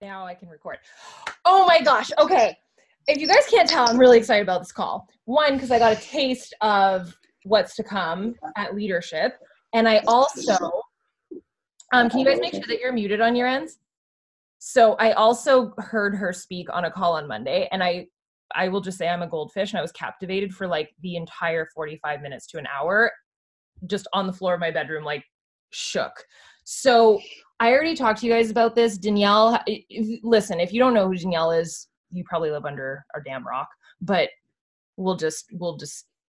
Now I can record. Oh my gosh. Okay. If you guys can't tell, I'm really excited about this call. One, because I got a taste of what's to come at Leadership. And I also, can you guys make sure that you're muted on your ends? So I also heard her speak on a call on Monday, and I will just say I'm a goldfish, and I was captivated for like the entire 45 minutes to an hour, just on the floor of my bedroom, like shook. So I already talked to you guys about this. Danielle, listen, if you don't know who Danielle is, you probably live under a damn rock, but we'll just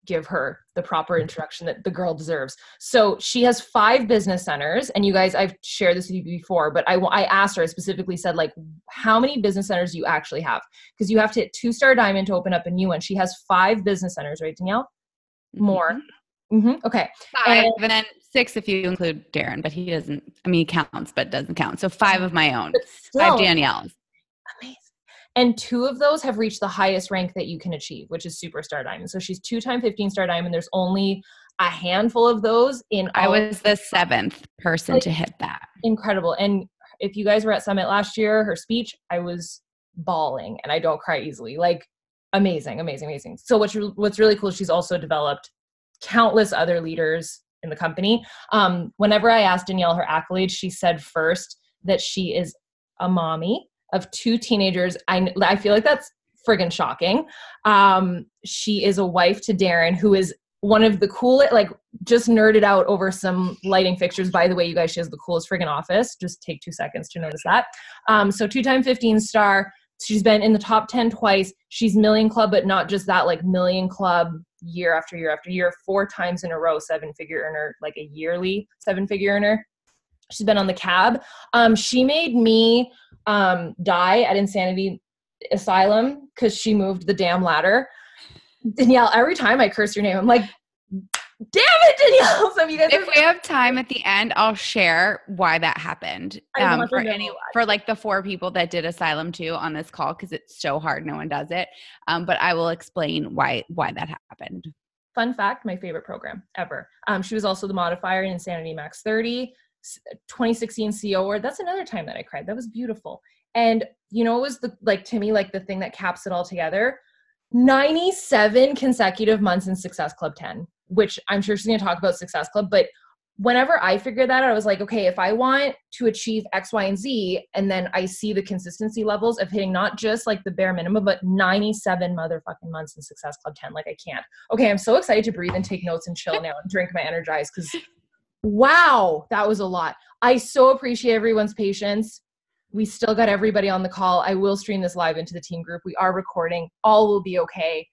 give her the proper introduction that the girl deserves. So she has 5 business centers, and you guys, I've shared this with you before, but I asked her, I specifically said, like, how many business centers do you actually have? Because you have to hit 2-star diamond to open up a new one. She has 5 business centers, right, Danielle? More. Mm-hmm. Okay. 5, and then 6 if you include Darren, but he doesn't, I mean, he counts, but doesn't count. So 5 of my own, still, 5 Danielle's. Amazing. And 2 of those have reached the highest rank that you can achieve, which is Superstar Diamond. So she's 2-time 15-star diamond. There's only a handful of those in I was the 7th person to hit that. Incredible. And if you guys were at Summit last year, her speech, I was bawling, and I don't cry easily. Like, amazing, amazing, amazing. So what's really cool, she's also developed countless other leaders in the company. Whenever I asked Danielle her accolades, she said first that she is a mommy of 2 teenagers. I feel like that's friggin' shocking. She is a wife to Darren, who is one of the coolest, like, just nerded out over some lighting fixtures. By the way, you guys, she has the coolest friggin' office. Just take 2 seconds to notice that. So 2-time 15-star. She's been in the top 10 twice. She's Million Club, but not just that, like Million Club year after year after year, 4 times in a row, 7-figure earner, like a yearly 7-figure earner. She's been on the cab. She made me die at Insanity Asylum because she moved the damn ladder. Danielle, every time I curse your name, I'm like, damn it, Danielle. So you guys, if we have time at the end, I'll share why that happened for like the 4 people that did Asylum 2 on this call, because it's so hard. No one does it. But I will explain why that happened. Fun fact, my favorite program ever. She was also the modifier in Insanity Max 30, 2016 CEO Award. That's another time that I cried. That was beautiful. And you know, it was to me, the thing that caps it all together, 97 consecutive months in Success Club 10. Which I'm sure she's going to talk about Success Club, but whenever I figured that out, I was like, okay, if I want to achieve X, Y, and Z, and then I see the consistency levels of hitting not just like the bare minimum, but 97 motherfucking months in Success Club 10, like I can't. Okay, I'm so excited to breathe and take notes and chill now and drink my Energize, because wow, that was a lot. I so appreciate everyone's patience. We still got everybody on the call. I will stream this live into the team group. We are recording. All will be okay.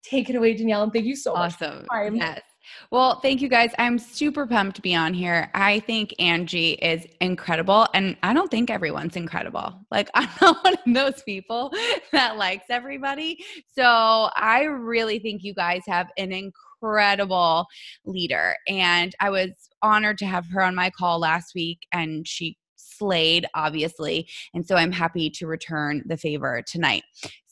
Take it away, Danielle, and thank you so much. Awesome. Yes. Well, thank you guys. I'm super pumped to be on here. I think Angie is incredible, and I don't think everyone's incredible. Like, I'm not one of those people that likes everybody. So I really think you guys have an incredible leader, and I was honored to have her on my call last week, and she slayed, obviously. And so I'm happy to return the favor tonight.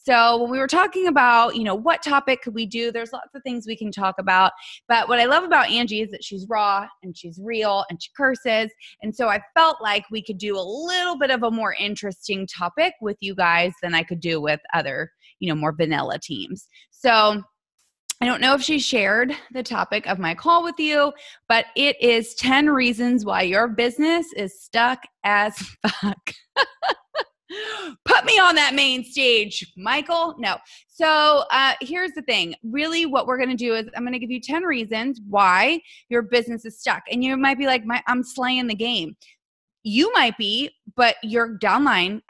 So when we were talking about, what topic could we do? There's lots of things we can talk about. But what I love about Angie is that she's raw and she's real and she curses. And so I felt like we could do a little bit of a more interesting topic with you guys than I could do with other, more vanilla teams. So I don't know if she shared the topic of my call with you, but it is 10 reasons why your business is stuck as fuck. Put me on that main stage, Michael. No. So here's the thing. Really what we're going to do is I'm going to give you 10 reasons why your business is stuck. And you might be like, I'm slaying the game. You might be, but your downline,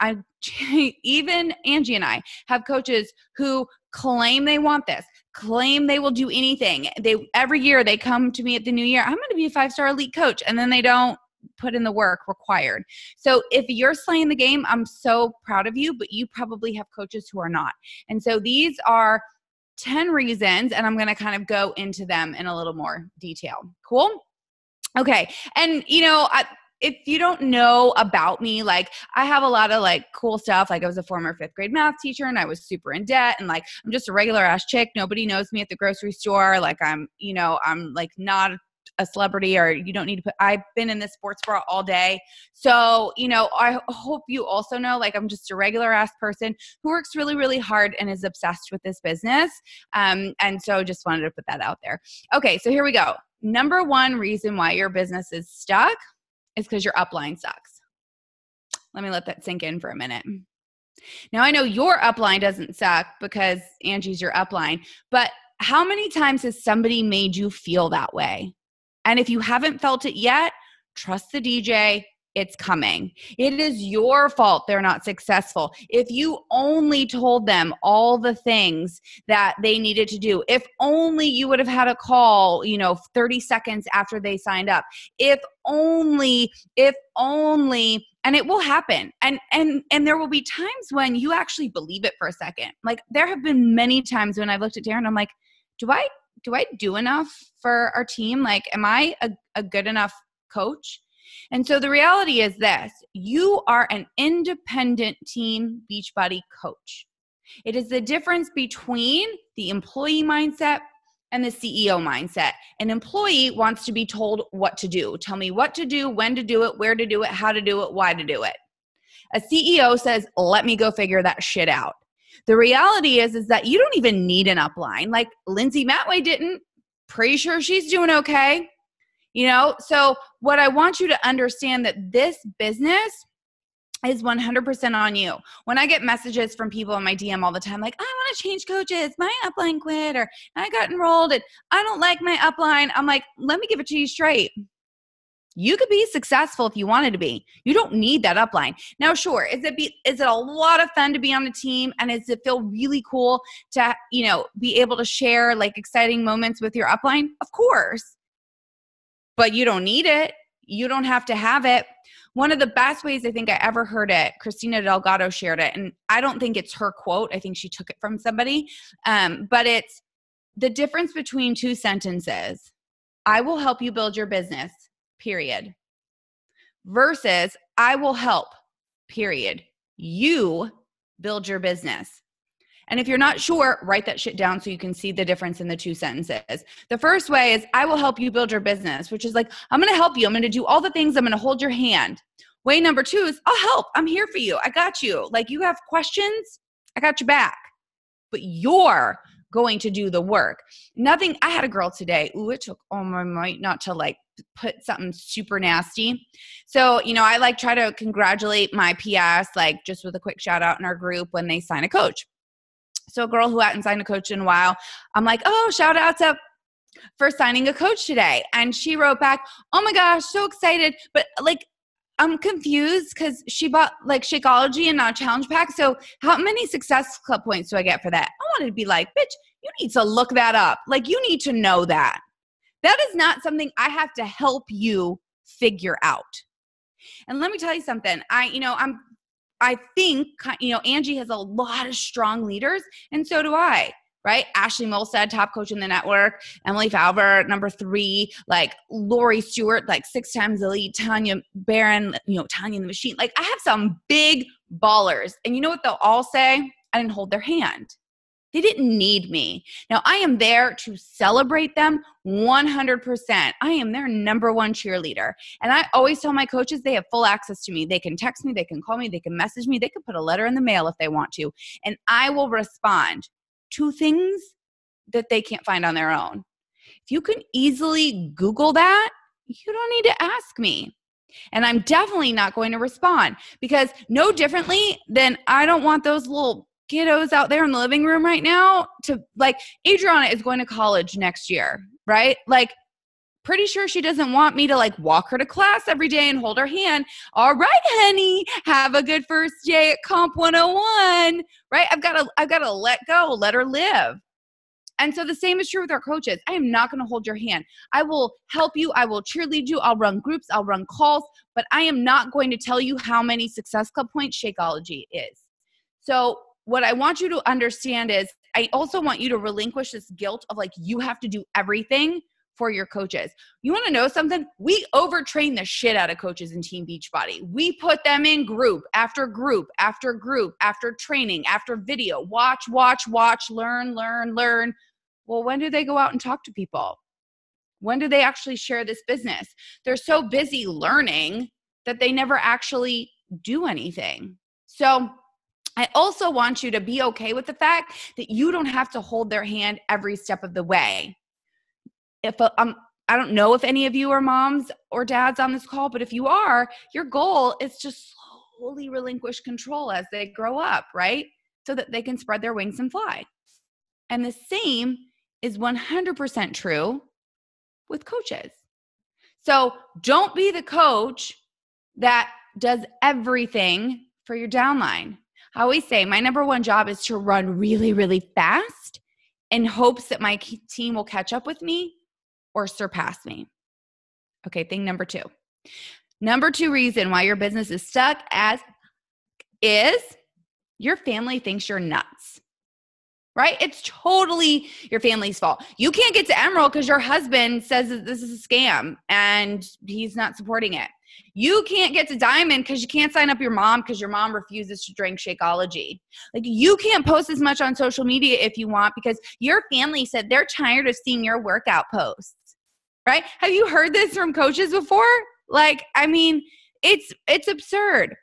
even Angie and I have coaches who claim they want this, claim they will do anything. Every year they come to me at the new year, I'm going to be a 5-star elite coach. And then they don't put in the work required. So if you're slaying the game, I'm so proud of you, but you probably have coaches who are not. And so these are 10 reasons, and I'm going to kind of go into them in a little more detail. Cool? Okay. And if you don't know about me, like I have a lot of like cool stuff. Like I was a former 5th grade math teacher and I was super in debt, and like, I'm just a regular ass chick. Nobody knows me at the grocery store. Like I'm like not a celebrity or you don't need to put, I've been in this sports bra all day. So, I hope you also know, like, I'm just a regular ass person who works really, really hard and is obsessed with this business. And so just wanted to put that out there. Okay. So here we go. Number one reason why your business is stuck is because your upline sucks. Let me let that sink in for a minute. Now, I know your upline doesn't suck because Angie's your upline, but how many times has somebody made you feel that way? And if you haven't felt it yet, trust the DJ. It's coming. It is your fault they're not successful. If you only told them all the things that they needed to do, if only you would have had a call, 30 seconds after they signed up, if only, and it will happen. And there will be times when you actually believe it for a second. Like, there have been many times when I've looked at Darren, I'm like, do I do enough for our team? Like, am I a good enough coach? And so the reality is this: you are an independent Team Beachbody coach. It is the difference between the employee mindset and the CEO mindset. An employee wants to be told what to do. Tell me what to do, when to do it, where to do it, how to do it, why to do it. A CEO says, let me go figure that shit out. The reality is that you don't even need an upline. Like Lindsay Matway didn't. Pretty sure she's doing okay. So what I want you to understand that this business is 100% on you. When I get messages from people in my DM all the time, like, I want to change coaches, my upline quit, or I got enrolled and I don't like my upline. I'm like, let me give it to you straight. You could be successful if you wanted to be. You don't need that upline. Now, sure, is it a lot of fun to be on the team, and does it feel really cool to, be able to share like exciting moments with your upline? Of course. But you don't need it. You don't have to have it. One of the best ways I think I ever heard it, Christina Delgado shared it, and I don't think it's her quote. I think she took it from somebody. But it's the difference between two sentences. I will help you build your business, period. Versus I will help, period. You build your business. And if you're not sure, write that shit down so you can see the difference in the two sentences. The first way is I will help you build your business, which is like, I'm going to help you. I'm going to do all the things. I'm going to hold your hand. Way number two is I'll help. I'm here for you. I got you. Like, you have questions, I got your back. But you're going to do the work. I had a girl today. Ooh, it took all my might not to like put something super nasty. So, I try to congratulate my PS, like just with a quick shout out in our group when they sign a coach. So a girl who hadn't signed a coach in a while, I'm like, oh, shout outs up for signing a coach today. And she wrote back, oh my gosh, so excited. But like, I'm confused because she bought like Shakeology and not a challenge pack. So how many Success Club points do I get for that? I wanted to be like, bitch, you need to look that up. Like, you need to know that. That is not something I have to help you figure out. And let me tell you something. I think, Angie has a lot of strong leaders, and so do I, right? Ashley Molstad, top coach in the network, Emily Falber, number 3, like Lori Stewart, like 6 times elite, Tanya Barron, Tanya in the Machine. Like, I have some big ballers, and you know what they'll all say? I didn't hold their hand. They didn't need me. Now, I am there to celebrate them 100%. I am their number one cheerleader. And I always tell my coaches they have full access to me. They can text me, they can call me, they can message me, they can put a letter in the mail if they want to. And I will respond to things that they can't find on their own. If you can easily Google that, you don't need to ask me. And I'm definitely not going to respond, because no differently than I don't want those little kiddos out there in the living room right now to, like, Adriana is going to college next year, right? Like, pretty sure she doesn't want me to like walk her to class every day and hold her hand. All right, honey, have a good first day at Comp 101, right? I've got to let go, let her live. And so the same is true with our coaches. I am not going to hold your hand. I will help you. I will cheerlead you. I'll run groups. I'll run calls, but I am not going to tell you how many Success Club points Shakeology is. So what I want you to understand is I also want you to relinquish this guilt of like, you have to do everything for your coaches. You want to know something? We overtrain the shit out of coaches in Team Beachbody. We put them in group after group after group after training, after video, watch, learn. Well, when do they go out and talk to people? When do they actually share this business? They're so busy learning that they never actually do anything. So I also want you to be okay with the fact that you don't have to hold their hand every step of the way. I don't know if any of you are moms or dads on this call, but if you are, your goal is to slowly relinquish control as they grow up, right? So that they can spread their wings and fly. And the same is 100% true with coaches. So don't be the coach that does everything for your downline. I always say my number one job is to run really, really fast in hopes that my team will catch up with me or surpass me. Okay, thing number two. Number two reason why your business is stuck is your family thinks you're nuts, right? It's totally your family's fault. You can't get to Emerald because your husband says that this is a scam and he's not supporting it. You can't get to Diamond because you can't sign up your mom because your mom refuses to drink Shakeology. Like, you can't post as much on social media if you want because your family said they're tired of seeing your workout posts, right? Have you heard this from coaches before? Like, I mean, it's absurd.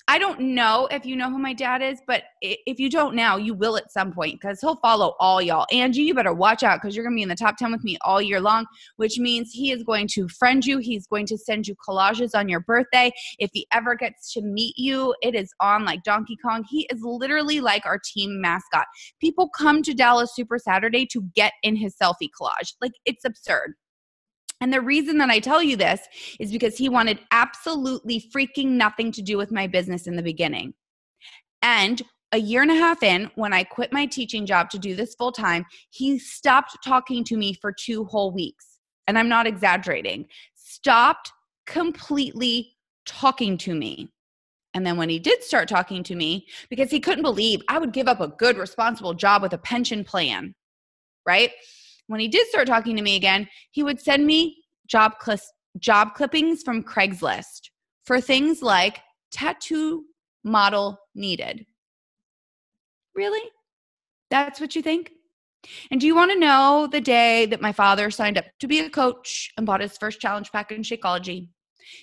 I don't know if you know who my dad is, but if you don't now, you will at some point because he'll follow all y'all. Angie, you better watch out because you're going to be in the top 10 with me all year long, which means he is going to friend you. He's going to send you collages on your birthday. If he ever gets to meet you, it is on like Donkey Kong. He is literally like our team mascot. People come to Dallas Super Saturday to get in his selfie collage. Like, it's absurd. And the reason that I tell you this is because he wanted absolutely freaking nothing to do with my business in the beginning. And a year and a half in, when I quit my teaching job to do this full time, he stopped talking to me for 2 whole weeks. And I'm not exaggerating. Stopped completely talking to me. And then when he did start talking to me, because he couldn't believe I would give up a good, responsible job with a pension plan, right? When he did start talking to me again, he would send me job clippings from Craigslist for things like tattoo model needed. Really? That's what you think? And do you want to know the day that my father signed up to be a coach and bought his first challenge pack in Shakeology?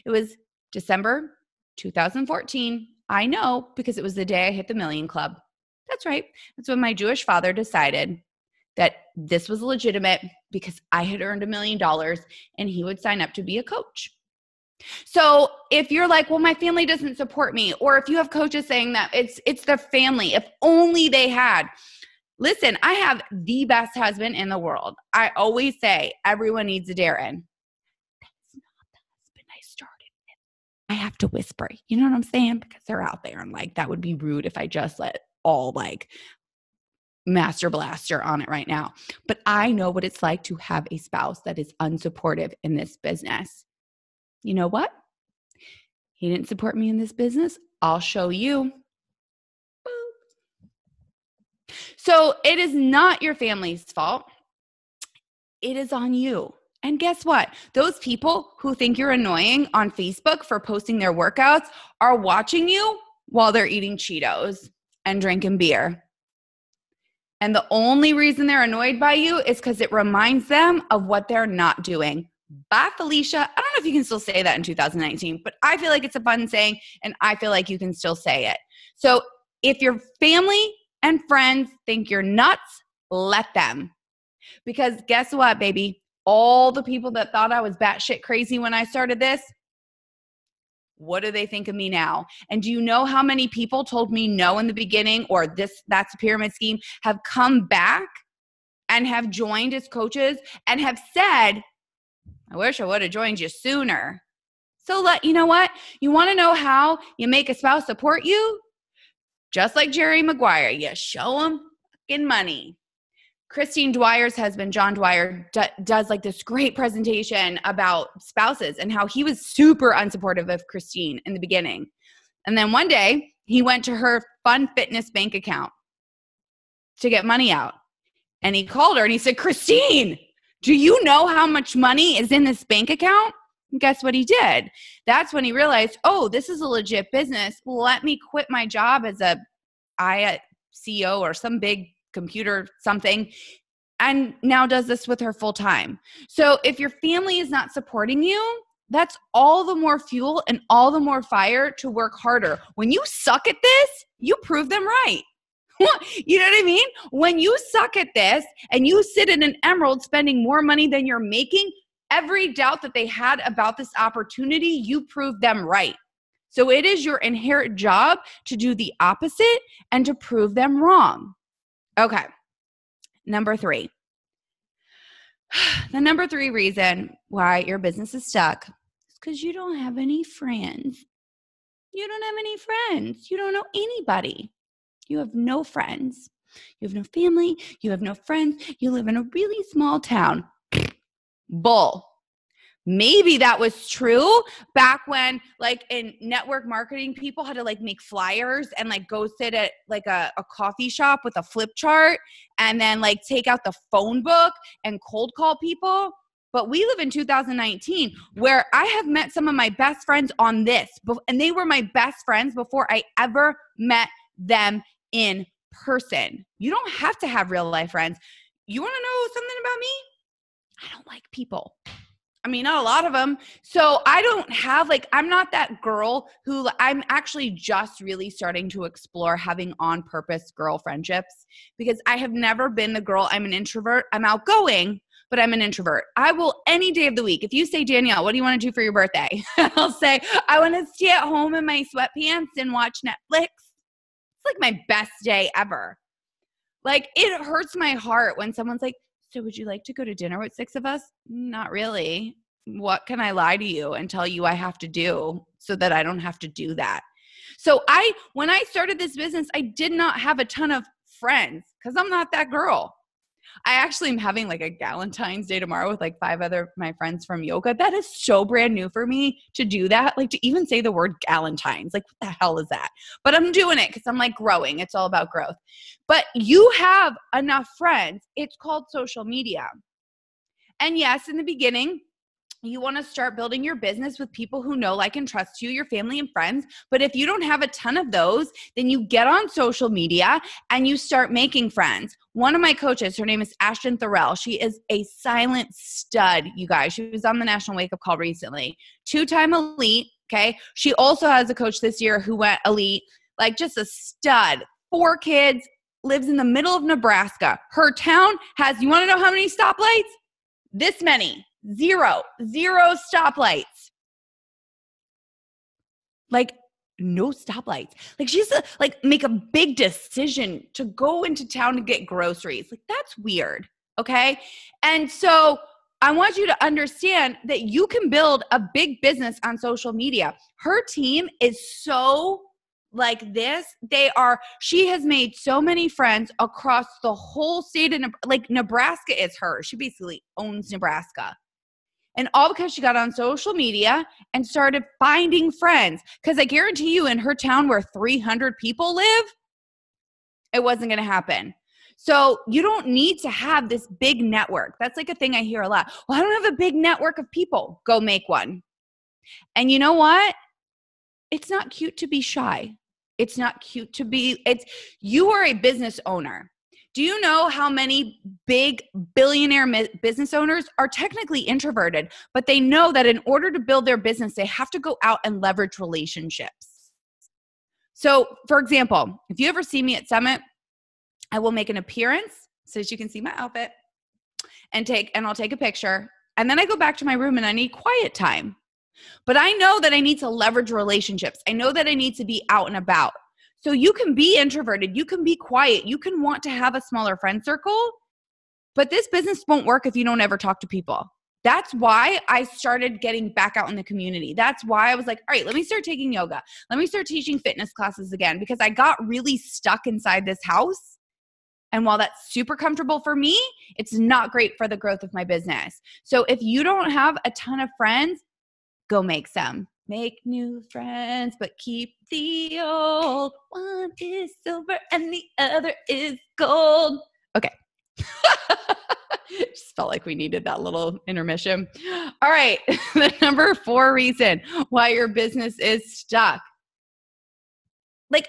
It was December 2014. I know because it was the day I hit the Million Club. That's right. That's when my Jewish father decided that this was legitimate because I had earned $1 million and he would sign up to be a coach. So if you're like, well, my family doesn't support me, or if you have coaches saying that it's their family, if only they had. Listen, I have the best husband in the world. I always say everyone needs a Darren. That's not the husband I started with. I have to whisper, you know what I'm saying? Because they're out there and like, that would be rude if I just let all like master blaster on it right now. But I know what it's like to have a spouse that is unsupportive in this business. You know what? He didn't support me in this business. I'll show you. So it is not your family's fault. It is on you. And guess what? Those people who think you're annoying on Facebook for posting their workouts are watching you while they're eating Cheetos and drinking beer. And the only reason they're annoyed by you is because it reminds them of what they're not doing. Bye, Felicia. I don't know if you can still say that in 2019, but I feel like it's a fun saying, and I feel like you can still say it. So if your family and friends think you're nuts, let them. Because guess what, baby? All the people that thought I was batshit crazy when I started this, what do they think of me now? And do you know how many people told me no in the beginning, or that's a pyramid scheme, have come back and have joined as coaches and have said, I wish I would have joined you sooner. So you know what? You want to know how you make a spouse support you? Just like Jerry Maguire, you show them fucking money. Christine Dwyer's husband, John Dwyer, does like this great presentation about spouses and how he was super unsupportive of Christine in the beginning. And then one day he went to her Fun Fitness bank account to get money out. And he called her and he said, Christine, do you know how much money is in this bank account? And guess what he did? That's when he realized, oh, this is a legit business. Let me quit my job as a CEO or some big computer something and now does this with her full time. So if your family is not supporting you, that's all the more fuel and all the more fire to work harder. When you suck at this, you prove them right. You know what I mean? When you suck at this and you sit in an Emerald spending more money than you're making, every doubt that they had about this opportunity, you prove them right. So it is your inherent job to do the opposite and to prove them wrong. Okay. Number 3. The number 3 reason why your business is stuck is because you don't have any friends. You don't have any friends. You don't know anybody. You have no friends. You have no family. You have no friends. You live in a really small town. Bull. Maybe that was true back when like in network marketing, people had to like make flyers and like go sit at like a coffee shop with a flip chart and then like take out the phone book and cold call people. But we live in 2019 where I have met some of my best friends on this, and they were my best friends before I ever met them in person. You don't have to have real life friends. You want to know something about me? I don't like people. I mean, not a lot of them. So I don't have I'm not that girl who I'm actually just really starting to explore having on purpose girl friendships because I have never been the girl. I'm an introvert. I'm outgoing, but I'm an introvert. I will any day of the week. If you say, Danielle, what do you want to do for your birthday? I'll say, I want to stay at home in my sweatpants and watch Netflix. It's like my best day ever. Like it hurts my heart when someone's like, so would you like to go to dinner with 6 of us? Not really. What can I lie to you and tell you I have to do so that I don't have to do that? So when I started this business, I did not have a ton of friends because I'm not that girl. I actually am having like a Galentine's Day tomorrow with like 5 other my friends from yoga. That is so brand new for me to do that. Like to even say the word Galentine's, like what the hell is that? But I'm doing it because I'm like growing. It's all about growth. But you have enough friends. It's called social media. And yes, in the beginning, you want to start building your business with people who know, like, and trust you, your family and friends. But if you don't have a ton of those, then you get on social media and you start making friends. One of my coaches, her name is Ashton Thorell. She is a silent stud, you guys. She was on the National Wake Up Call recently. 2-time elite, okay? She also has a coach this year who went elite, like just a stud. 4 kids, lives in the middle of Nebraska. Her town has, you want to know how many stoplights? This many. 0 stoplights. Like no stoplights. Like she's make a big decision to go into town to get groceries. Like that's weird. Okay. And so I want you to understand that you can build a big business on social media. Her team is so like this. She has made so many friends across the whole state of Nebraska is hers. She basically owns Nebraska. And all because she got on social media and started finding friends. Because I guarantee you in her town where 300 people live, it wasn't going to happen. So you don't need to have this big network. That's like a thing I hear a lot. Well, I don't have a big network of people. Go make one. And you know what? It's not cute to be shy. It's not cute to be, you are a business owner. Do you know how many big billionaire business owners are technically introverted, but they know that in order to build their business, they have to go out and leverage relationships? So, for example, if you ever see me at Summit, I will make an appearance so that you can see my outfit and I'll take a picture. And then I go back to my room and I need quiet time. But I know that I need to leverage relationships. I know that I need to be out and about. So you can be introverted, you can be quiet, you can want to have a smaller friend circle, but this business won't work if you don't ever talk to people. That's why I started getting back out in the community. That's why I was like, all right, let me start taking yoga. Let me start teaching fitness classes again because I got really stuck inside this house. And while that's super comfortable for me, it's not great for the growth of my business. So if you don't have a ton of friends, go make some. Make new friends, but keep the old. One is silver and the other is gold. Okay. Just felt like we needed that little intermission. All right. The number 4 reason why your business is stuck.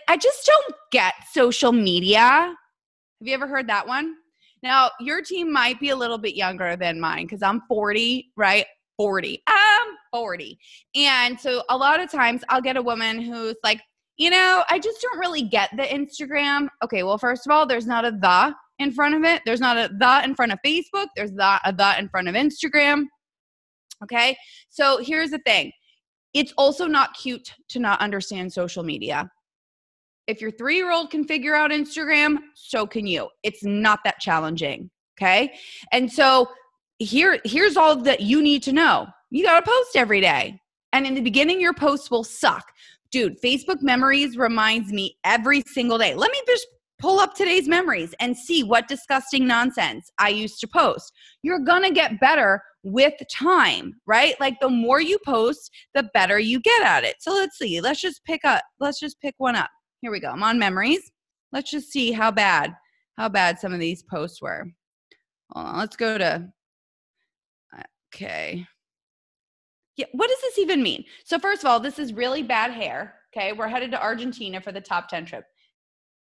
I just don't get social media. Have you ever heard that one? Now, your team might be a little bit younger than mine because I'm 40, right? 40. I'm 40. And so a lot of times I'll get a woman who's like, I just don't really get the Instagram. Okay, well, first of all, there's not a the in front of it. There's not a the in front of Facebook. There's not a the in front of Instagram. Okay, so here's the thing. It's also not cute to not understand social media. If your 3-year-old can figure out Instagram, so can you. It's not that challenging, okay? And so here's all that you need to know. You got to post every day. And in the beginning, your posts will suck. Dude, Facebook Memories reminds me every single day. Let me just pull up today's memories and see what disgusting nonsense I used to post. You're going to get better with time, right? Like the more you post, the better you get at it. So let's see. Let's just pick one up. Here we go. I'm on memories. Let's just see how bad some of these posts were. Hold on. Let's go to, okay. Yeah, what does this even mean? So first of all, this is really bad hair. Okay. We're headed to Argentina for the top 10 trip.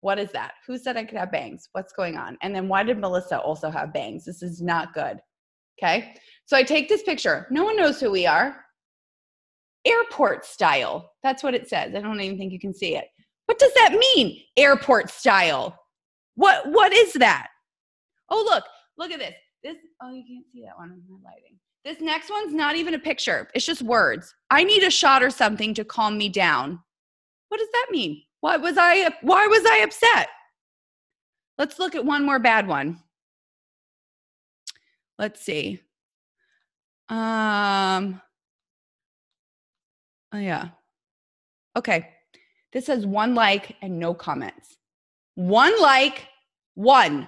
What is that? Who said I could have bangs? What's going on? And then why did Melissa also have bangs? This is not good. Okay. So I take this picture. No one knows who we are. Airport style. That's what it says. I don't even think you can see it. What does that mean? Airport style. What is that? Oh, look at this. Oh, you can't see that one in my lighting. This next one's not even a picture. It's just words. I need a shot or something to calm me down. What does that mean? Why was I upset? Let's look at one more bad one. Let's see. Oh yeah. Okay. This has 1 like and no comments. 1 like, 1.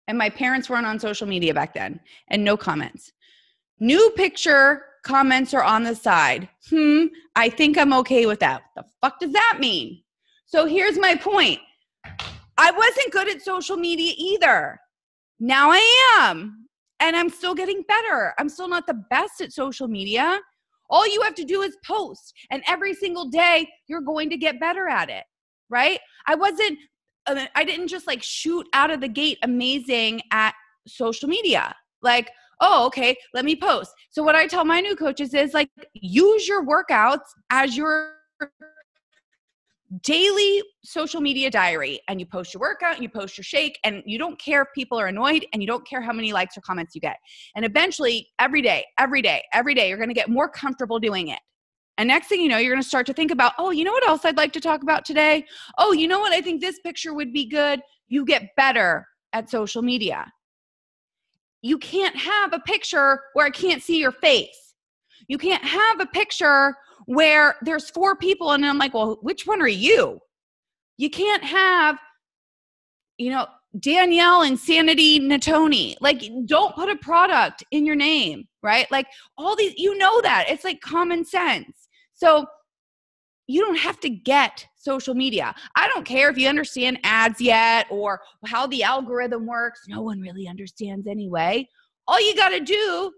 And my parents weren't on social media back then. And no comments. New picture, comments are on the side. I think I'm okay with that. What the fuck does that mean? So here's my point. I wasn't good at social media either. Now I am. And I'm still getting better. I'm still not the best at social media. All you have to do is post. And every single day, you're going to get better at it, right? I didn't just like shoot out of the gate amazing at social media. Like, oh, okay, let me post. So what I tell my new coaches is like, use your workouts as your daily social media diary, and you post your workout and you post your shake, and you don't care if people are annoyed, and you don't care how many likes or comments you get. And eventually every day, you're going to get more comfortable doing it. And next thing you know, you're going to start to think about, oh, you know what else I'd like to talk about today? Oh, you know what? I think this picture would be good. You get better at social media. You can't have a picture where I can't see your face. You can't have a picture where there's 4 people and I'm like, well, which one are you? You can't have, Danielle Insanity Natoni. Like, don't put a product in your name, right? Like all these, that. It's like common sense. So you don't have to get social media. I don't care if you understand ads yet or how the algorithm works. No one really understands anyway. All you got to do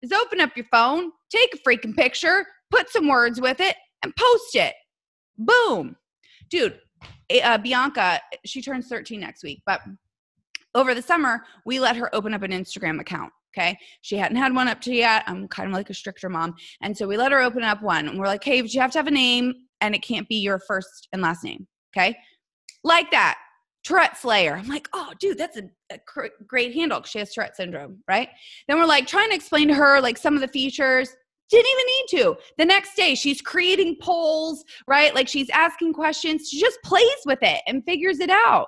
is open up your phone, take a freaking picture, put some words with it, and post it. Boom. Dude, Bianca, she turns 13 next week, but over the summer, we let her open up an Instagram account, okay? She hadn't had one up to yet. I'm kind of like a stricter mom. And so we let her open up one. And we're like, hey, but you have to have a name, and it can't be your first and last name, okay? Like that. Tourette Slayer. I'm like, oh, dude, that's a great handle. She has Tourette syndrome, right? Then we're like trying to explain to her like some of the features. Didn't even need to. The next day, she's creating polls, right? Like she's asking questions. She just plays with it and figures it out.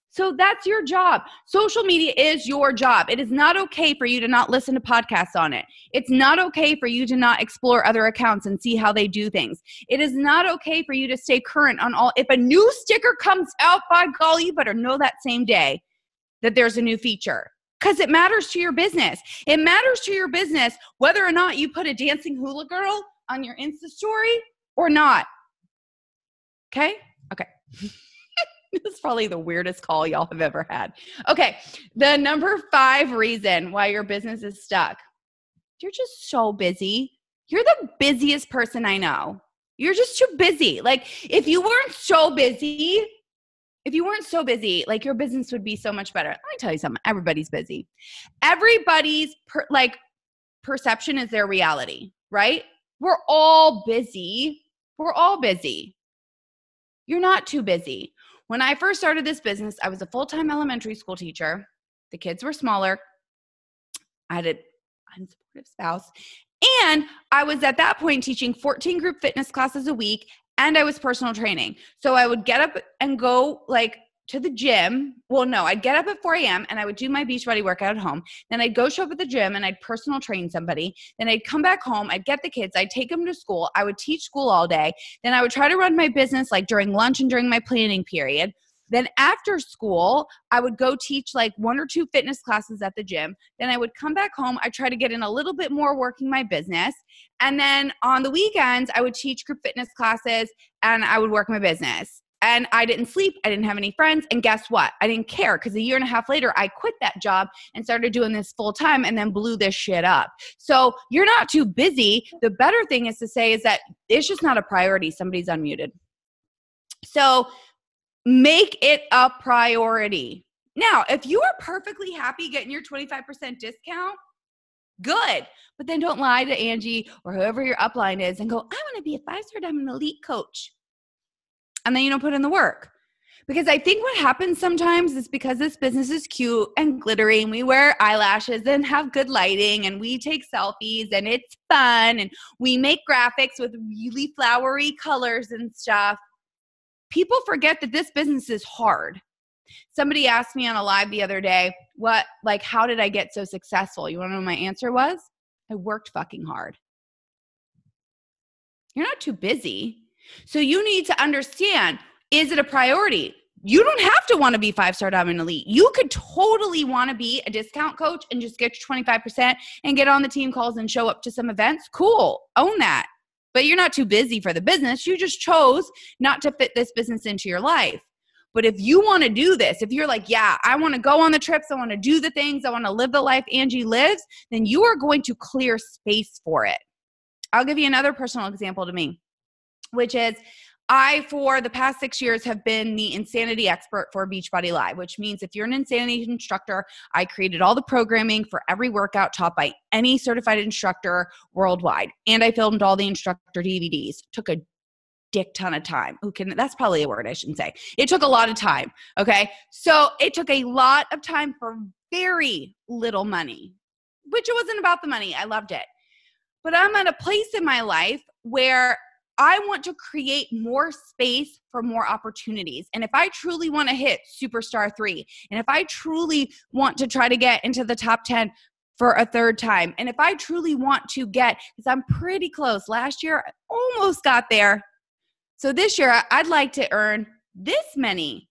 So that's your job. Social media is your job. It is not okay for you to not listen to podcasts on it. It's not okay for you to not explore other accounts and see how they do things. It is not okay for you to stay current on all. If a new sticker comes out, by golly, you better know that same day that there's a new feature. Because it matters to your business. It matters to your business whether or not you put a dancing hula girl on your Insta story or not. Okay? Okay. This is probably the weirdest call y'all have ever had. Okay. The number 5 reason why your business is stuck. You're just so busy. You're the busiest person I know. You're just too busy. Like if you weren't so busy, if you weren't so busy, like your business would be so much better. Let me tell you something. Everybody's busy. Everybody's perception is their reality, right? We're all busy. We're all busy. You're not too busy. When I first started this business, I was a full-time elementary school teacher. The kids were smaller. I had an unsupportive spouse. And I was at that point teaching 14 group fitness classes a week, and I was personal training. So I would get up and go like to the gym. Well, no, I'd get up at 4 a.m. and I would do my Beachbody workout at home. Then I'd go show up at the gym and I'd personal train somebody. Then I'd come back home. I'd get the kids. I'd take them to school. I would teach school all day. Then I would try to run my business like during lunch and during my planning period. Then after school, I would go teach like 1 or 2 fitness classes at the gym. Then I would come back home. I'd try to get in a little bit more working my business. And then on the weekends, I would teach group fitness classes and I would work my business. And I didn't sleep. I didn't have any friends. And guess what? I didn't care because a year and a half later, I quit that job and started doing this full time and then blew this shit up. So you're not too busy. The better thing is to say is that it's just not a priority. Somebody's unmuted. So make it a priority. Now, if you are perfectly happy getting your 25% discount, good. But then don't lie to Angie or whoever your upline is and go, I want to be a 5-star diamond elite coach. And then you don't put in the work. Because I think what happens sometimes is because this business is cute and glittery and we wear eyelashes and have good lighting and we take selfies and it's fun and we make graphics with really flowery colors and stuff. People forget that this business is hard. Somebody asked me on a live the other day, how did I get so successful? You want to know what my answer was? I worked fucking hard. You're not too busy. So you need to understand, is it a priority? You don't have to want to be 5-star diamond elite. You could totally want to be a discount coach and just get your 25% and get on the team calls and show up to some events. Cool. Own that. But you're not too busy for the business. You just chose not to fit this business into your life. But if you want to do this, if you're like, yeah, I want to go on the trips, I want to do the things, I want to live the life Angie lives, then you are going to clear space for it. I'll give you another personal example to me, which is I, for the past 6 years, have been the insanity expert for Beachbody Live, which means if you're an insanity instructor, I created all the programming for every workout taught by any certified instructor worldwide. And I filmed all the instructor DVDs. Took a dick ton of time. That's probably a word I shouldn't say. It took a lot of time. Okay. So it took a lot of time for very little money, which it wasn't about the money. I loved it. But I'm at a place in my life where I want to create more space for more opportunities. And if I truly want to hit Superstar 3, and if I truly want to try to get into the top 10 for a third time, and if I truly want to get, because I'm pretty close. Last year, I almost got there. So this year, I'd like to earn this many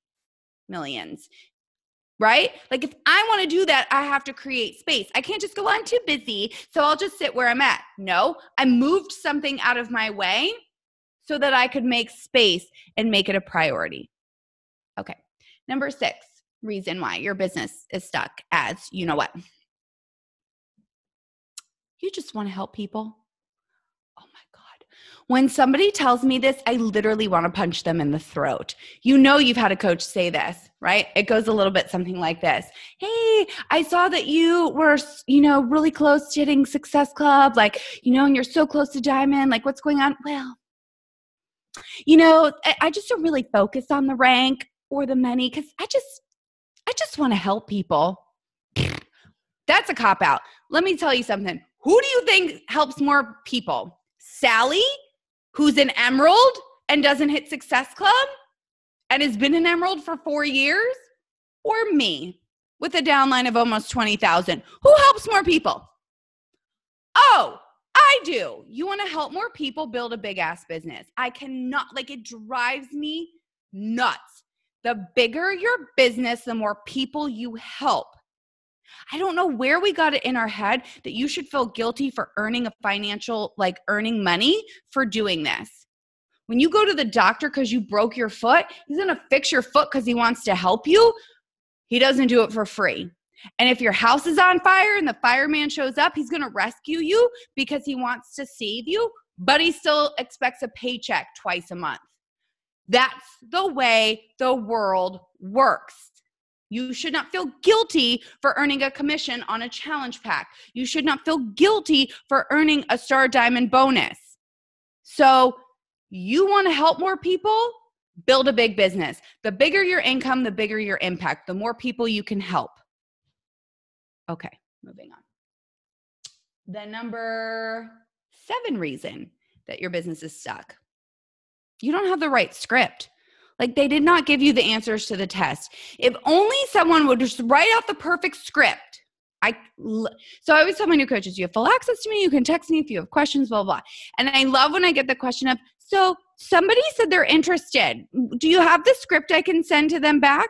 millions, right? Like if I want to do that, I have to create space. I can't just go, I'm too busy, so I'll just sit where I'm at. No, I moved something out of my way so that I could make space and make it a priority. Okay. Number 6, reason why your business is stuck as you know what? You just want to help people. Oh my God. When somebody tells me this, I literally want to punch them in the throat. You know you've had a coach say this, right? It goes a little bit something like this. Hey, I saw that you were, really close to hitting Success Club, and you're so close to Diamond. Like, what's going on? Well, I just don't really focus on the rank or the money because I just want to help people. That's a cop-out. Let me tell you something. Who do you think helps more people? Sally, who's an Emerald and doesn't hit Success Club and has been an Emerald for 4 years? Or me with a downline of almost 20,000? Who helps more people? Oh, I do. You want to help more people build a big ass business. I cannot, it drives me nuts. The bigger your business, the more people you help. I don't know where we got it in our head that you should feel guilty for earning a financial, earning money for doing this. When you go to the doctor because you broke your foot, he's going to fix your foot because he wants to help you. He doesn't do it for free. And if your house is on fire and the fireman shows up, he's going to rescue you because he wants to save you, but he still expects a paycheck twice a month. That's the way the world works. You should not feel guilty for earning a commission on a challenge pack. You should not feel guilty for earning a Star Diamond bonus. So you want to help more people? Build a big business. The bigger your income, the bigger your impact, the more people you can help. Okay, moving on. The number 7 reason that your business is stuck. You don't have the right script. Like, they did not give you the answers to the test. If only someone would just write out the perfect script. So I always tell my new coaches, you have full access to me. You can text me if you have questions, blah, blah. And I love when I get the question of, so somebody said they're interested. Do you have the script I can send to them back?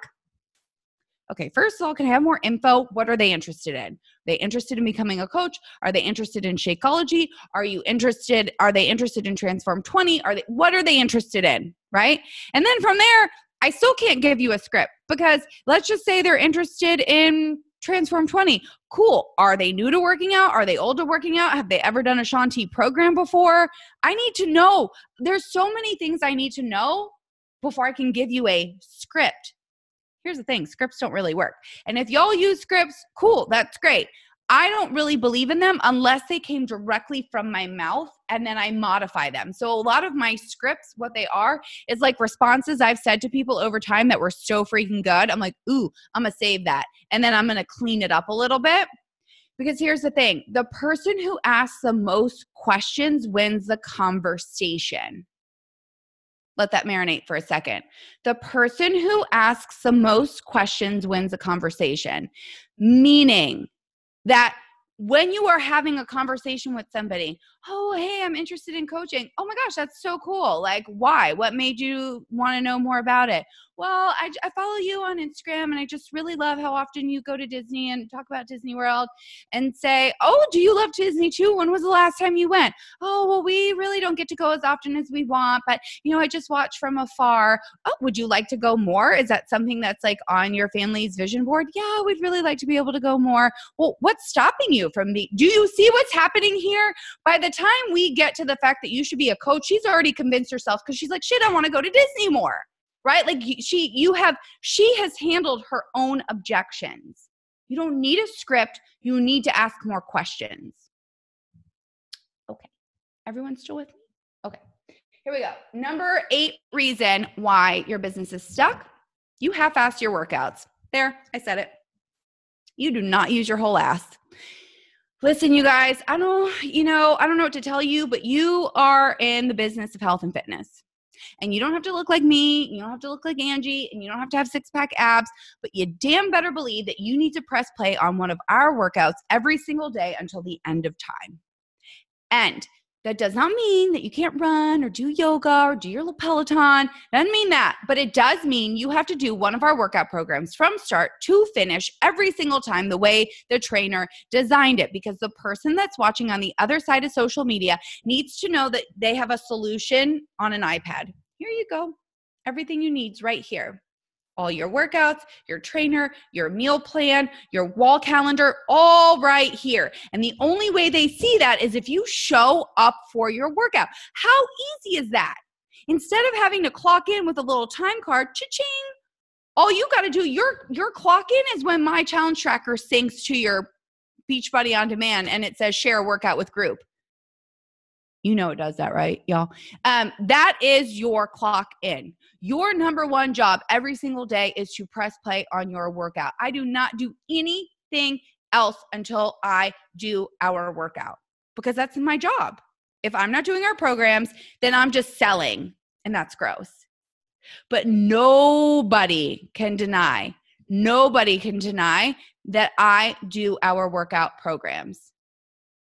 Okay, first of all, can I have more info? What are they interested in? Are they interested in becoming a coach? Are they interested in Shakeology? Are they interested in Transform 20? What are they interested in, right? And then from there, I still can't give you a script because let's just say they're interested in Transform 20. Cool. Are they new to working out? Are they old to working out? Have they ever done a Shaun T program before? I need to know. There's so many things I need to know before I can give you a script. Here's the thing, scripts don't really work. And if y'all use scripts, cool, that's great. I don't really believe in them unless they came directly from my mouth and then I modify them. So a lot of my scripts, what they are, is like responses I've said to people over time that were so freaking good. I'm like, ooh, I'm gonna save that. And then I'm gonna clean it up a little bit. Because here's the thing, the person who asks the most questions wins the conversation. Let that marinate for a second. The person who asks the most questions wins the conversation, meaning that when you are having a conversation with somebody, oh, hey, I'm interested in coaching. Oh my gosh, that's so cool. Like, why? What made you want to know more about it? Well, I follow you on Instagram and I just really love how often you go to Disney and talk about Disney World and say, oh, do you love Disney too? When was the last time you went? Oh, well, we really don't get to go as often as we want, but I just watch from afar. Oh, would you like to go more? Is that something that's like on your family's vision board? Yeah, we'd really like to be able to go more. Well, what's stopping you from do you see what's happening here? By the time we get to the fact that you should be a coach, she's already convinced herself because she's like, shit, I want to go to Disney more. Right? Like she has handled her own objections. You don't need a script. You need to ask more questions. Okay. Everyone still with me? Okay. Here we go. Number 8 reason why your business is stuck. You half-ass your workouts. There, I said it. You do not use your whole ass. Listen, you guys, I don't know what to tell you, but you are in the business of health and fitness. And you don't have to look like me, you don't have to look like Angie, and you don't have to have 6-pack abs, but you damn better believe that you need to press play on one of our workouts every single day until the end of time. And that does not mean that you can't run or do yoga or do your Peloton. Doesn't mean that, but it does mean you have to do one of our workout programs from start to finish every single time the way the trainer designed it, because the person that's watching on the other side of social media needs to know that they have a solution on an iPad. Here you go. Everything you need is right here. All your workouts, your trainer, your meal plan, your wall calendar, all right here. And the only way they see that is if you show up for your workout. How easy is that? Instead of having to clock in with a little time card, cha-ching, all you got to do, your clock in is when my challenge tracker syncs to your Beachbody On Demand and it says share a workout with group. You know it does that, right, y'all? That is your clock in. Your number one job every single day is to press play on your workout. I do not do anything else until I do our workout because that's my job. If I'm not doing our programs, then I'm just selling, and that's gross. But nobody can deny that I do our workout programs.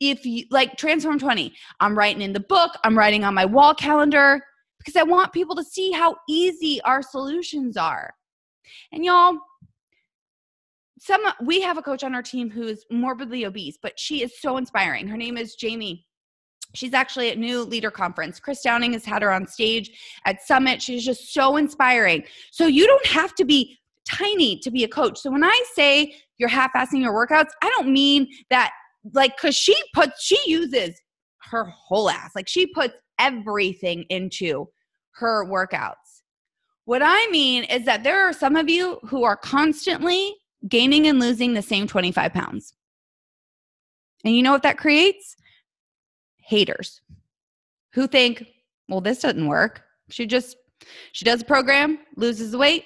If you like Transform 20, I'm writing in the book, I'm writing on my wall calendar because I want people to see how easy our solutions are. And y'all, we have a coach on our team who is morbidly obese, but she is so inspiring. Her name is Jamie. She's actually at New Leader Conference. Chris Downing has had her on stage at Summit. She's just so inspiring. So you don't have to be tiny to be a coach. So when I say you're half-assing your workouts, I don't mean that because she uses her whole ass. Like she puts everything into her workouts. What I mean is that there are some of you who are constantly gaining and losing the same 25 pounds. And you know what that creates? Haters who think, well, this doesn't work. She does a program, loses the weight,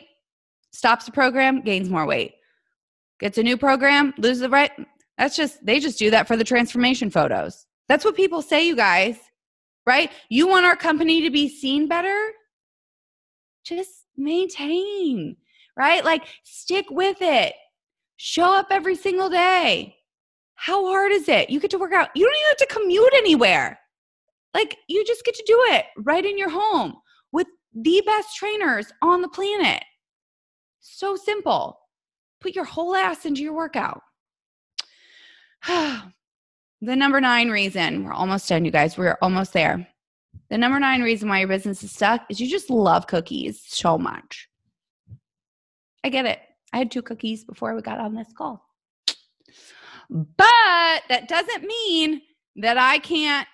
stops the program, gains more weight. Gets a new program, loses the weight. They just do that for the transformation photos. That's what people say, you guys, right? You want our company to be seen better? Just maintain, right? Like, stick with it. Show up every single day. How hard is it? You get to work out. You don't even have to commute anywhere. Like, you just get to do it right in your home with the best trainers on the planet. So simple. Put your whole ass into your workout. The number 9 reason, we're almost done, you guys. We're almost there. The number 9 reason why your business is stuck is you just love cookies so much. I get it. I had 2 cookies before we got on this call. But that doesn't mean that I can't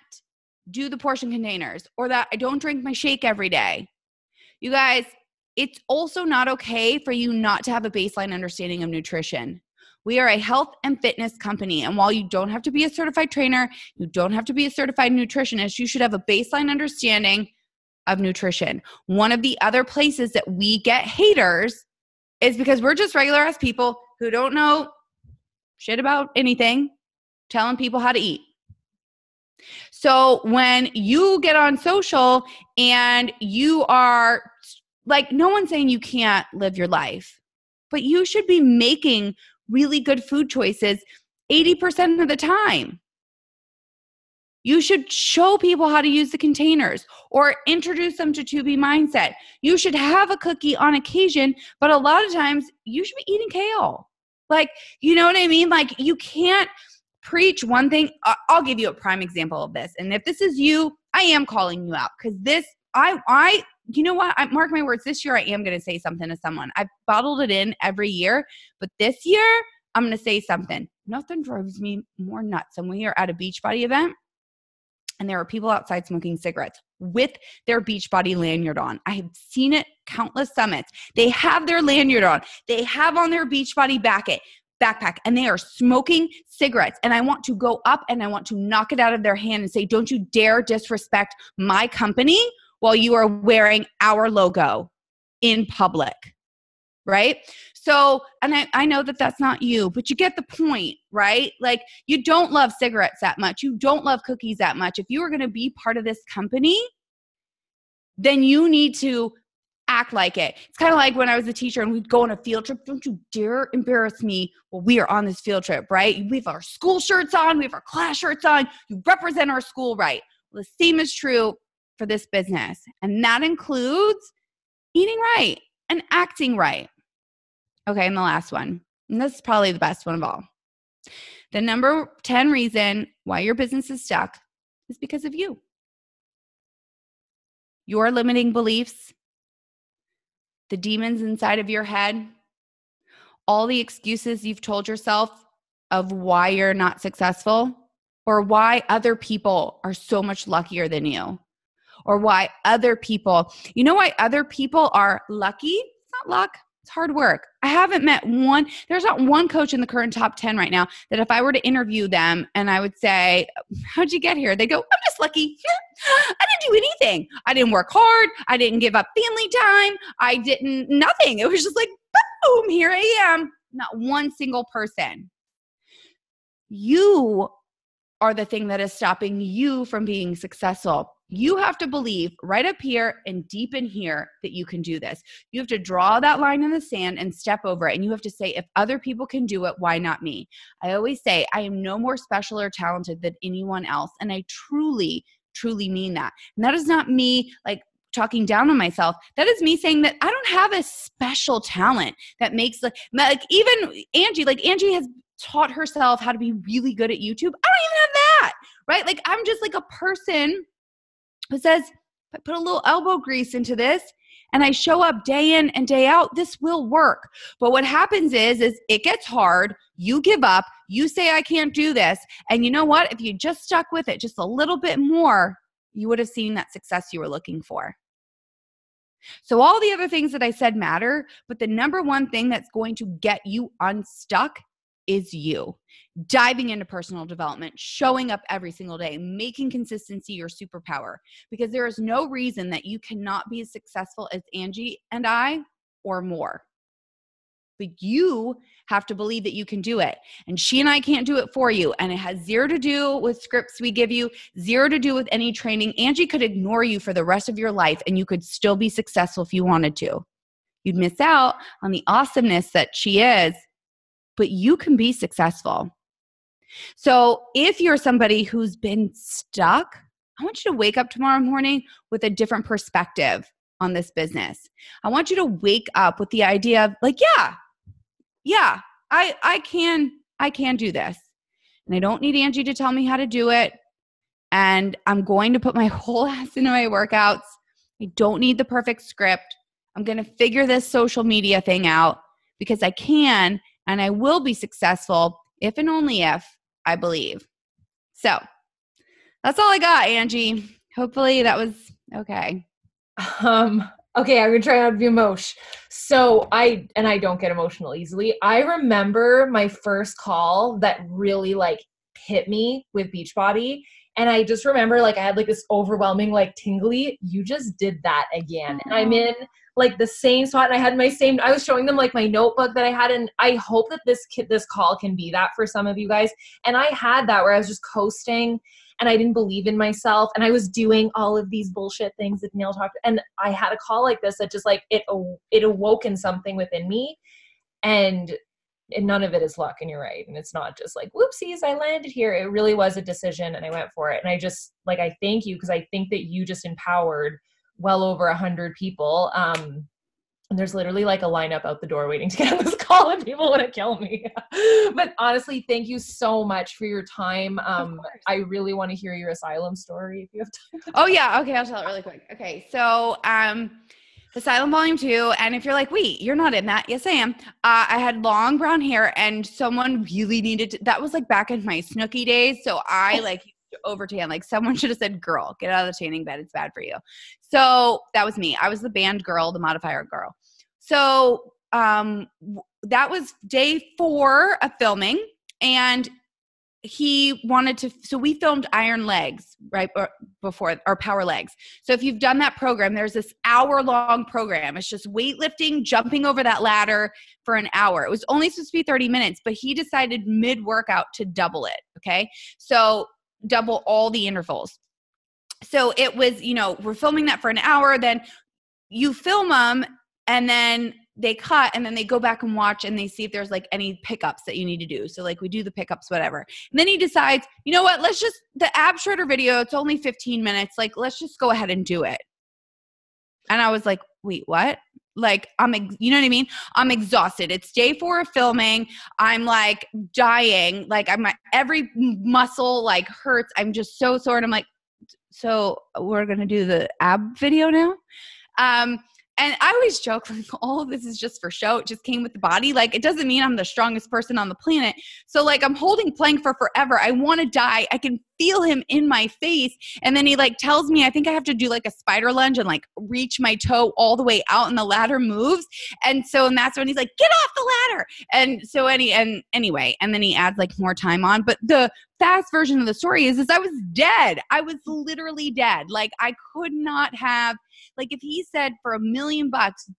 do the portion containers or that I don't drink my shake every day. You guys, it's also not okay for you not to have a baseline understanding of nutrition. We are a health and fitness company. And while you don't have to be a certified trainer, you don't have to be a certified nutritionist, you should have a baseline understanding of nutrition. One of the other places that we get haters is because we're just regular ass people who don't know shit about anything, telling people how to eat. So when you get on social and you are like, no one's saying you can't live your life, but you should be making really good food choices 80% of the time. You should show people how to use the containers or introduce them to 2B mindset. You should have a cookie on occasion, but a lot of times you should be eating kale. Like, you know what I mean? Like, you can't preach one thing. I'll give you a prime example of this. And if this is you, I am calling you out because you know what? Mark my words, this year I am going to say something to someone. I've bottled it in every year, but this year I'm going to say something. Nothing drives me more nuts than when we are at a Beachbody event and there are people outside smoking cigarettes with their Beachbody lanyard on. I have seen it countless summits. They have their lanyard on. They have on their Beachbody backpack, and they are smoking cigarettes. And I want to go up and I want to knock it out of their hand and say, don't you dare disrespect my company while you are wearing our logo in public, right? So, and I know that that's not you, but you get the point, right? Like, you don't love cigarettes that much. You don't love cookies that much. If you are going to be part of this company, then you need to act like it. It's kind of like when I was a teacher and we'd go on a field trip. Don't you dare embarrass me while we are on this field trip, right? We have our school shirts on. We have our class shirts on. You represent our school, right? Well, the same is true for this business. And that includes eating right and acting right. Okay, and the last one, and this is probably the best one of all. The number 10 reason why your business is stuck is because of you. Your limiting beliefs, the demons inside of your head, all the excuses you've told yourself of why you're not successful or why other people are so much luckier than you. Or why other people, you know why other people are lucky? It's not luck, it's hard work. I haven't met one, there's not one coach in the current top 10 right now that if I were to interview them and I would say, how'd you get here? They go, I'm just lucky. I didn't do anything. I didn't work hard. I didn't give up family time. Nothing. It was just like, boom, here I am. Not one single person. You are the thing that is stopping you from being successful. You have to believe right up here and deep in here that you can do this. You have to draw that line in the sand and step over it. And you have to say, if other people can do it, why not me? I always say, I am no more special or talented than anyone else. And I truly, truly mean that. And that is not me like talking down on myself. That is me saying that I don't have a special talent that makes like even Angie has taught herself how to be really good at YouTube. I don't even have that, right? Like, I'm just like a person who says, if I put a little elbow grease into this and I show up day in and day out, this will work. But what happens is it gets hard. You give up. You say, I can't do this. And you know what? If you just stuck with it just a little bit more, you would have seen that success you were looking for. So all the other things that I said matter, but the number one thing that's going to get you unstuck is you. Diving into personal development, showing up every single day, making consistency your superpower, because there is no reason that you cannot be as successful as Angie and I or more. But you have to believe that you can do it. And she and I can't do it for you. And it has zero to do with scripts we give you, zero to do with any training. Angie could ignore you for the rest of your life and you could still be successful if you wanted to. You'd miss out on the awesomeness that she is, but you can be successful. So if you're somebody who's been stuck, I want you to wake up tomorrow morning with a different perspective on this business. I want you to wake up with the idea of like, yeah, I can do this. And I don't need Angie to tell me how to do it. And I'm going to put my whole ass into my workouts. I don't need the perfect script. I'm going to figure this social media thing out because I can and I will be successful if and only if I believe. So that's all I got, Angie. Hopefully that was okay. Okay, I'm gonna try not to be emotional. So I don't get emotional easily. I remember my first call that really like hit me with Beachbody. And I just remember like I had like this overwhelming like tingly, you just did that again. And I'm in like the same spot and I was showing them like my notebook that I had, and I hope that this call can be that for some of you guys. And I had that where I was just coasting and I didn't believe in myself and I was doing all of these bullshit things that Neil talked, and I had a call like this that just like it awoken something within me, and none of it is luck, and you're right. And it's not just like, whoopsies, I landed here. It really was a decision and I went for it. And I just like, I thank you because I think that you just empowered well over 100 people. And there's literally like a lineup out the door waiting to get on this call and people want to kill me. But honestly, thank you so much for your time. I really want to hear your asylum story if you have time. Oh yeah. Okay. I'll tell it really quick. Okay. So, Asylum Volume 2. And if you're like, wait, you're not in that. Yes, I am. I had long brown hair and someone really needed that was like back in my Snooki days. So I like over tan, like someone should have said, girl, get out of the tanning bed. It's bad for you. So that was me. I was the band girl, the modifier girl. So, that was day 4 of filming, and he wanted to, so we filmed Iron Legs right before, or Power Legs. So if you've done that program, there's this hour-long program. It's just weightlifting, jumping over that ladder for an hour. It was only supposed to be 30 minutes, but he decided mid-workout to double it, okay? So double all the intervals. So it was, we're filming that for an hour, then you film them, and then they cut, and then they go back and watch and they see if there's like any pickups that you need to do. So like we do the pickups, whatever. And then he decides, you know what, the ab shredder video, it's only 15 minutes. Like, let's just go ahead and do it. And I was like, wait, what? Like, you know what I mean? I'm exhausted. It's day 4 of filming. I'm like dying. Like every muscle like hurts. I'm just so sore. And I'm like, so we're going to do the ab video now? And I always joke, like, all of this is just for show. It just came with the body. Like, it doesn't mean I'm the strongest person on the planet. So, like, I'm holding plank for forever. I want to die. I can feel him in my face. And then he, like, tells me, I think I have to do, like, a spider lunge and, like, reach my toe all the way out and the ladder moves. And that's when he's like, get off the ladder. And so, anyway, and then he adds, like, more time on. But the fast version of the story is I was dead. I was literally dead. Like, I could not have, like, if he said for $1 million,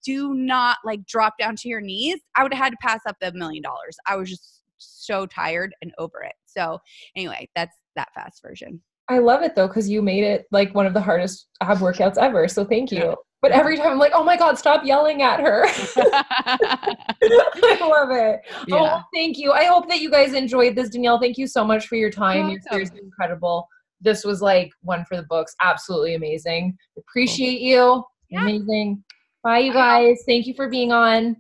do not like drop down to your knees, I would have had to pass up the $1 million. I was just so tired and over it. So anyway, that's that fast version. I love it though, because you made it like one of the hardest ab workouts ever. So thank you. Yeah. But every time I'm like, oh my God, stop yelling at her. I love it. Yeah. Oh, thank you. I hope that you guys enjoyed this, Danielle. Thank you so much for your time. You're seriously incredible. This was like one for the books. Absolutely amazing. Appreciate you. Yeah. Amazing. Bye, you guys. Thank you for being on.